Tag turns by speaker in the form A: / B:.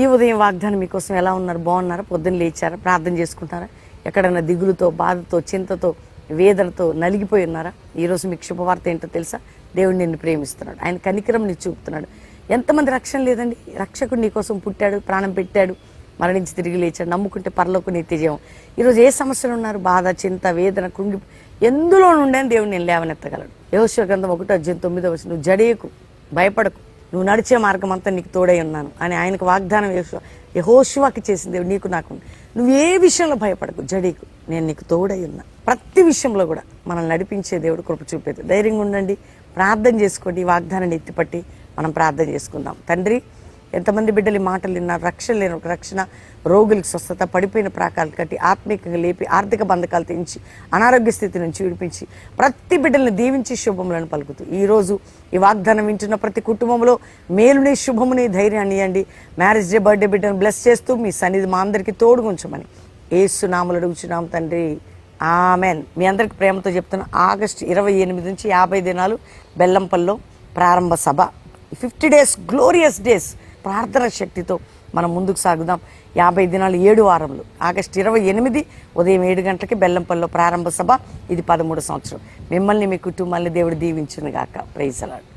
A: ఈ ఉదయం వాగ్దానం మీకోసం ఎలా ఉన్నారు? బాగున్నారా? పొద్దున్న లేచారా? ప్రార్థన చేసుకుంటారా? ఎక్కడైనా దిగులుతో, బాధతో, చింతతో, వేదనతో నలిగిపోయి ఉన్నారా? ఈరోజు మీకు శుభవార్త ఏంటో తెలుసా? దేవుడు నిన్ను ప్రేమిస్తున్నాడు. ఆయన కనికరం నీకు చూపుతున్నాడు. ఎంతమంది రక్షణ లేదండి? రక్షకుడు నీ కోసం పుట్టాడు, ప్రాణం పెట్టాడు, మరణించి తిరిగి లేచాడు. నమ్ముకుంటే పరలోక నిత్యజీవం. ఈరోజు ఏ సమస్యలు ఉన్నారు? బాధ, చింత, వేదన, కృంగి ఎందులో నుండి దేవుడు నేను లేవనెత్తగలడు. యెహోషువ గ్రంథం 1:9 నువ్వు జడేయకు, భయపడకు, నువ్వు నడిచే మార్గం అంతా నీకు తోడై ఉన్నాను అని ఆయనకు వాగ్దానం యెహోషువకి చేసింది దేవుడు. నీకు నాకు నువ్వు ఏ విషయంలో భయపడకు, జడేకు, నేను నీకు తోడై ఉన్నా. ప్రతి విషయంలో కూడా మనల్ని నడిపించే దేవుడు కృప చూపేది. ధైర్యంగా ఉండండి, ప్రార్థన చేసుకోండి. ఈ వాగ్దానాన్ని ఎత్తిపట్టి మనం ప్రార్థన చేసుకుందాం. తండ్రి, ఎంతమంది బిడ్డలు ఈ మాటలు విన్నారు? రక్షణ లేని ఒక రక్షణ, రోగులకు స్వస్థత, పడిపోయిన ప్రాకాలు కట్టి ఆత్మీయంగా లేపి ఆర్థిక బంధకాలు తెంచి అనారోగ్య స్థితి నుంచి విడిపించి ప్రతి బిడ్డల్ని దీవించి శుభములను పలుకుతూ ఈరోజు ఈ వాగ్దానం వింటున్న ప్రతి కుటుంబంలో మేలుని, శుభముని, ధైర్యాన్ని ఇవ్వండి. మ్యారేజ్ డే, బర్త్డే బిడ్డను బ్లెస్ చేస్తూ మీ సన్నిధి మా అందరికీ తోడుగుంచమని యేసు నామములో అడుగుచున్నాం తండ్రి, ఆమెన్. మీ అందరికి ప్రేమతో చెప్తున్నా, ఆగస్టు 28 నుంచి 50 దినాలు బెల్లంపల్లిలో ప్రారంభ సభ. 50 days గ్లోరియస్ డేస్ ప్రార్థన శక్తితో మనం ముందుకు సాగుదాం. 50 దినాలు 7 వారములు. ఆగస్టు 28 ఉదయం 7 గంటలకి బెల్లంపల్లిలో ప్రారంభ సభ. ఇది 13వ సంవత్సరం. మిమ్మల్ని, మీ కుటుంబాన్ని దేవుడు దీవించును గాక. Praise the lord.